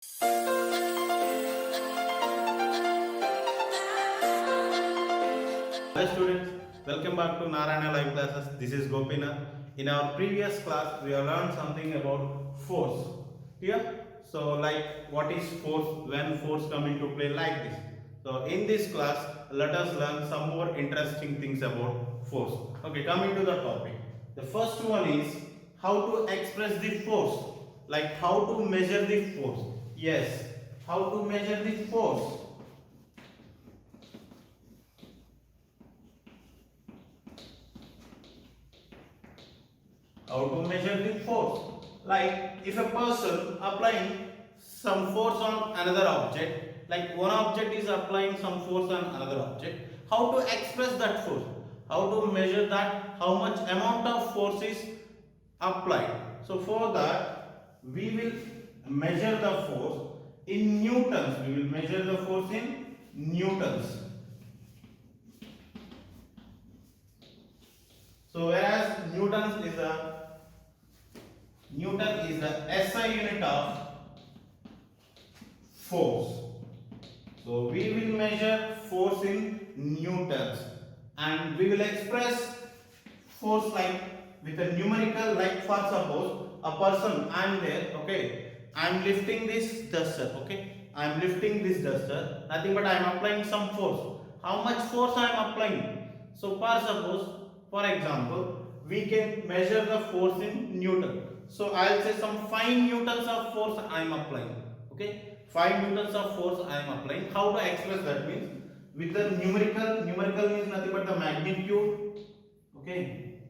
Hi students, welcome back to Narayana Live Classes. This is Gopinath. In our previous class, we have learned something about force. Here, so like what is force, when force come into play, like this. So in this class, let us learn some more interesting things about force. Okay, coming to the topic. The first one is how to express the force, like how to measure the force. Yes, how to measure the force. How to measure the force? Like if a person applying some force on another object, like one object is applying some force on another object, how to express that force? How to measure that? How much amount of force is applied? So for that, we will measure the force in newtons. We will measure the force in newtons. So whereas Newton is the SI unit of force. So we will measure force in newtons and we will express force like with a numerical, like for suppose a person, I am there, okay, I am lifting this duster, okay, I am lifting this duster, nothing but I am applying some force. How much force I am applying? So for suppose, for example, we can measure the force in Newton. So I will say some 5 newtons of force I am applying, okay, 5 newtons of force I am applying. How to express that means with the numerical means nothing but the magnitude, okay,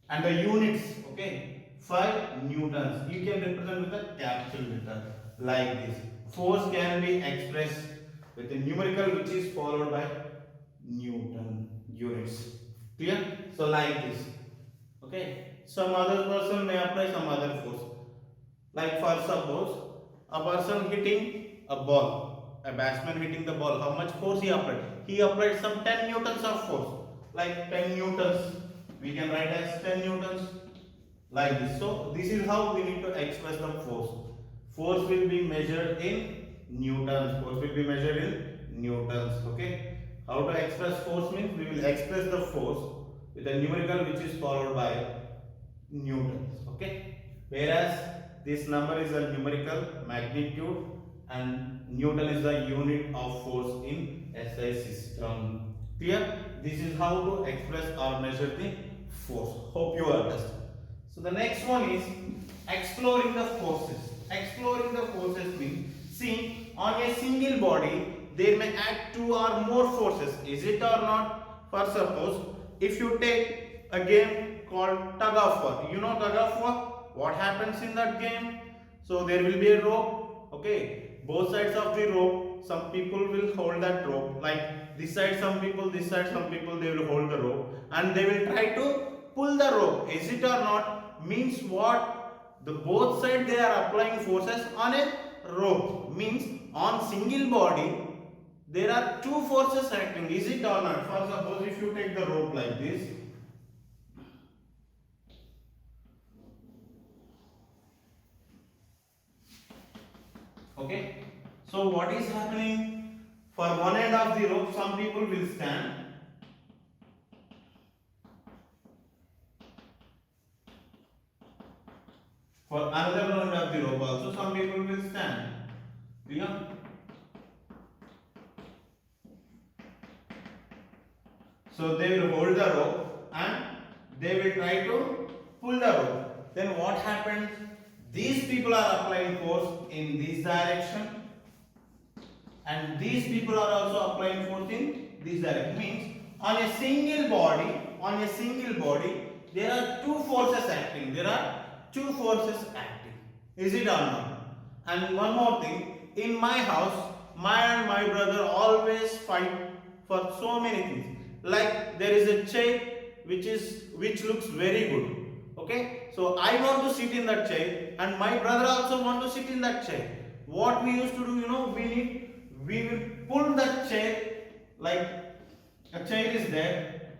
and the units, okay, 5 newtons you can represent with a capital letter like this. Force can be expressed with a numerical which is followed by Newton units. Clear? So like this, okay, some other person may apply some other force, like for suppose a person hitting a ball, a batsman hitting the ball, how much force he applied? He applied some 10 newtons of force, like 10 newtons. We can write as 10 newtons like this. So this is how we need to express the force. Force will be measured in newtons. Force will be measured in newtons. Okay. How to express force means we will express the force with a numerical which is followed by newtons. Okay. Whereas this number is a numerical magnitude and Newton is the unit of force in SI system. Clear? This is how to express or measure the force. Hope you understand. So the next one is exploring the forces. Exploring the forces means, see, on a single body there may act two or more forces. Is it or not? For suppose if you take a game called tug of war. You know tug of war? What happens in that game? So there will be a rope, okay, both sides of the rope, some people will hold that rope, like this side some people, this side some people, they will hold the rope and they will try to pull the rope. Is it or not? Means what? The both side they are applying forces on a rope. Means on single body there are two forces acting. Is it or not? For suppose if you take the rope like this, okay, so what is happening? For one end of the rope some people will stand, for another end of the rope also some people will stand. Clear? So they will hold the rope and they will try to pull the rope. Then what happens? These people are applying force in this direction and these people are also applying force in this direction. Means on a single body, there are two forces acting. There are two forces acting. Is it or not? And one more thing, in my house, my and my brother always fight for so many things. Like there is a chair which looks very good. Okay, so I want to sit in that chair, and my brother also want to sit in that chair. What we used to do, we will pull that chair, like a chair is there.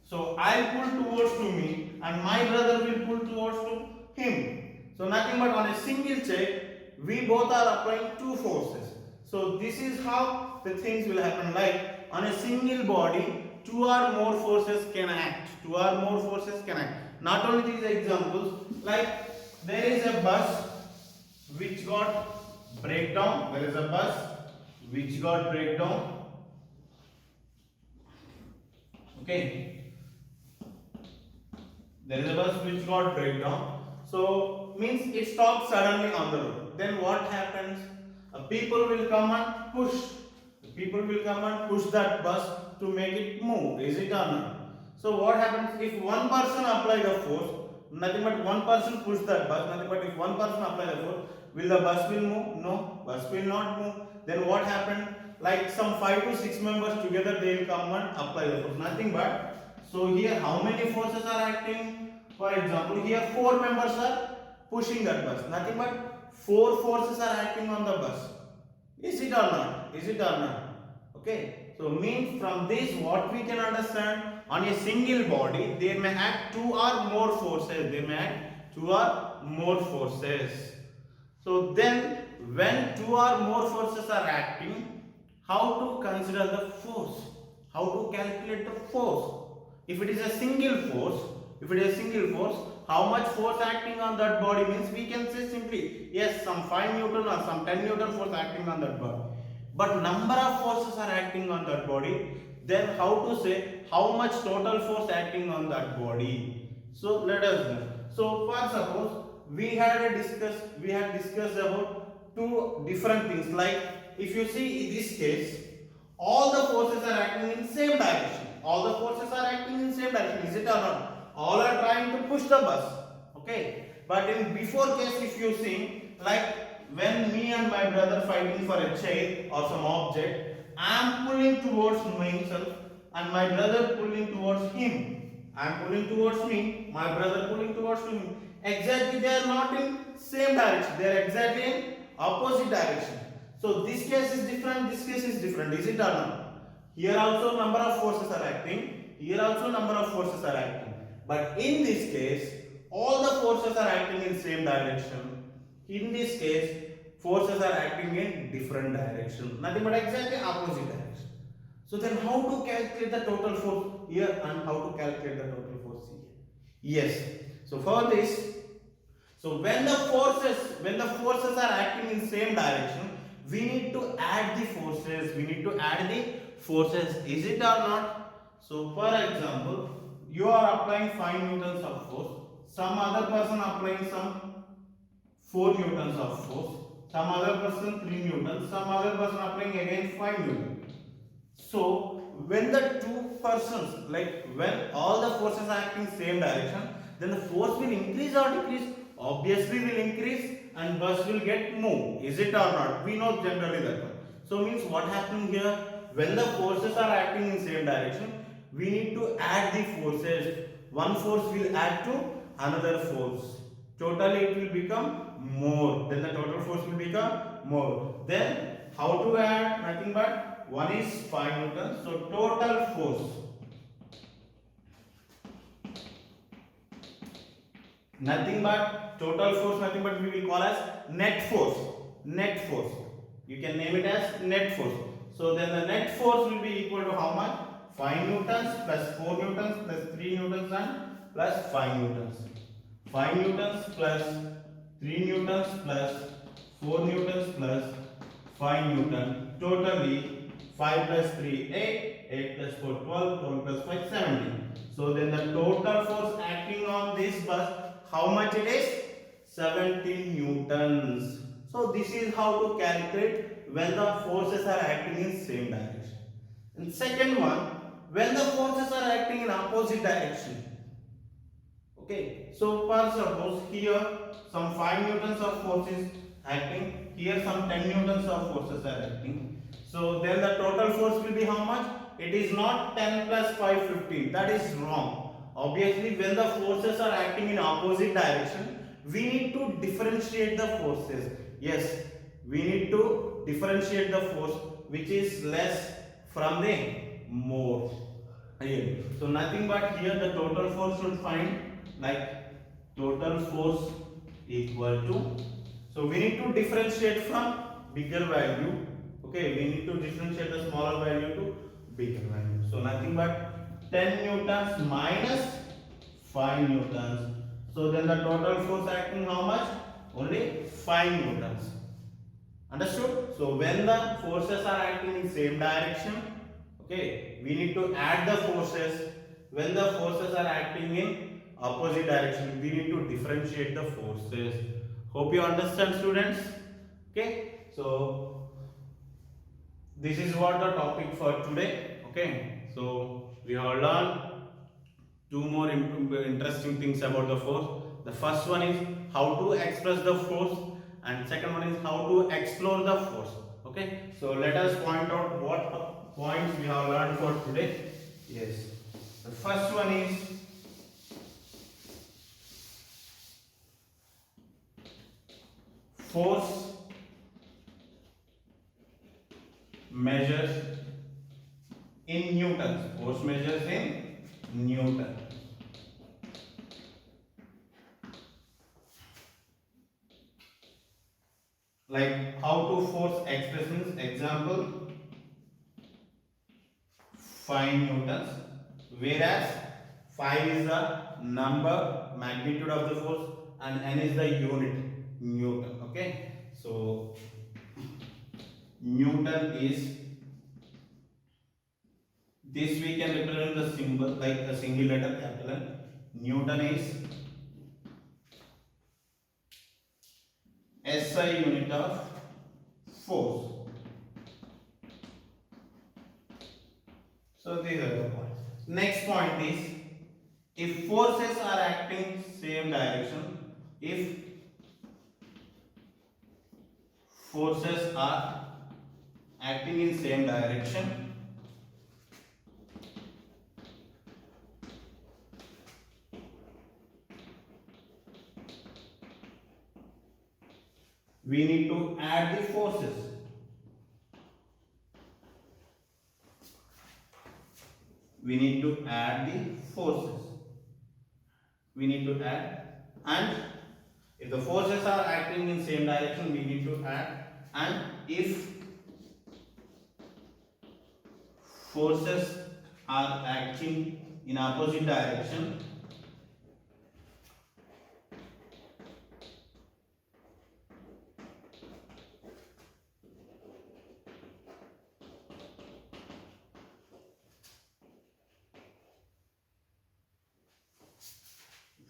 So I'll pull towards to me, and my brother will pull towards to him. So nothing but on a single chair, we both are applying two forces. So this is how the things will happen. Like on a single body, two or more forces can act. Two or more forces can act. Not only these examples, like there is a bus which got breakdown. There is a bus which got breakdown. Okay. There is a bus which got breakdown. So means it stops suddenly on the road. Then what happens? People will come and push. People will come and push that bus to make it move. Is it or not? So what happens if one person apply the force? Nothing but one person push that bus. Nothing but if one person apply the force, will the bus will move? No, bus will not move. Then what happened? Like some 5 to 6 members together, they will come and apply the force. Nothing but, so here how many forces are acting? For example, here 4 members are pushing that bus. Nothing but 4 forces are acting on the bus. Is it or not? Is it or not? Okay. So means from this what we can understand, on a single body there may act 2 or more forces. They may act 2 or more forces. So then when 2 or more forces are acting, how to consider the force? How to calculate the force? If it is a single force, how much force acting on that body means we can say simply, yes, some 5 Newton or some 10 Newton force acting on that body. But number of forces are acting on that body, then how to say how much total force acting on that body? So let us know. So for suppose we had discussed about two different things. Like if you see in this case, all the forces are acting in same direction. All the forces are acting in same direction. Is it or not? All are trying to push the bus. Okay. But in before case, if you see, like when me and my brother fighting for a chair or some object, I am pulling towards myself and my brother pulling towards him. I am pulling towards me, my brother pulling towards me. Exactly, they are not in same direction. They are exactly in opposite direction. So this case is different, this case is different. Is it or not? Here also number of forces are acting. Here also number of forces are acting. But in this case, all the forces are acting in same direction. In this case, forces are acting in different direction. Nothing but exactly opposite direction. So then how to calculate the total force here and how to calculate the total force here? Yes. So for this, so when the forces are acting in same direction, we need to add the forces. Is it or not? So for example, you are applying 5 newtons of force. Some other person applying some 4 newtons of force. Some other person 3 newtons. Some other person applying again 5 newtons. So when the two persons, like when all the forces are acting same direction, then the force will increase or decrease? Obviously will increase and bus will get moved. Is it or not? We know generally that one. So means what happened here? When the forces are acting in same direction, we need to add the forces. One force will add to another force. Totally it will become more. Then the total force will become more. Then how to add? Nothing but 1 is 5 newtons. So total force. Nothing but total force, nothing but we will call as net force. Net force. You can name it as net force. So then the net force will be equal to how much? 5 newtons plus 4 newtons plus 3 newtons and plus 5 newtons. 5 newtons plus 3 newtons plus 4 newtons plus 5 newton. Totally 5 plus 3 8, 8 plus 4 12, 12 plus 5 17. So then the total force acting on this bus, how much it is? 17 newtons. So this is how to calculate when the forces are acting in same direction. And second one, when the forces are acting in opposite direction. Okay, so for suppose here some 5 newtons of force is acting, here some 10 newtons of forces are acting. So then the total force will be how much? It is not 10 plus 5 15. That is wrong. Obviously, when the forces are acting in opposite direction, we need to differentiate the forces. Yes, we need to differentiate the force which is less from the more. Here. So nothing but here the total force should find like total force equal to. So we need to differentiate from bigger value. Okay, we need to differentiate the smaller value to bigger value. So nothing but 10 newtons minus 5 newtons. So then the total force acting how much? Only 5 newtons. Understood? So when the forces are acting in same direction, okay, we need to add the forces. When the forces are acting in opposite direction, we need to differentiate the forces. Hope you understand, students. Okay, so this is what the topic for today. Okay, so we have learned two more interesting things about the force. The first one is how to express the force, and second one is how to explore the force. Okay, so let us point out what points we have learned for today. Yes, the first one is force measures in newtons. Force measures in newton. Like how to force expressions. Example, 5 newtons, whereas 5 is the number magnitude of the force and n is the unit newton. Okay, so newton is, this we can represent the symbol like a single letter capital N. Newton is SI unit of force. So these are the points. Next point is, if forces are acting same direction, if forces are acting in same direction, we need to add the forces. We need to add the forces. We need to add, and if the forces are acting in same direction, we need to add, and if forces are acting in opposite direction,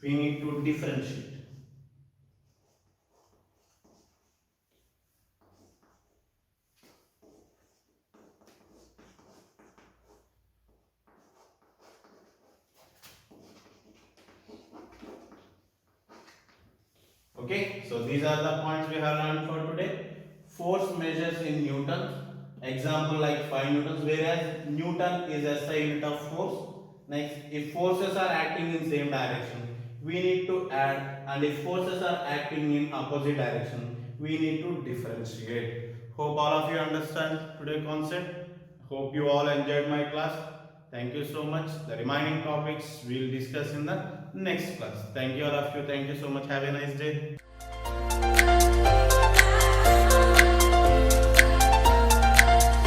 we need to differentiate. Okay, so these are the points we have learned for today. Force measures in newtons. Example like 5 newtons, whereas newton is SI unit of force. Next, if forces are acting in same direction, we need to add, and if forces are acting in opposite direction, we need to differentiate. Hope all of you understand today's concept. Hope you all enjoyed my class. Thank you so much. The remaining topics we will discuss in the next class. Thank you all of you. Thank you so much. Have a nice day.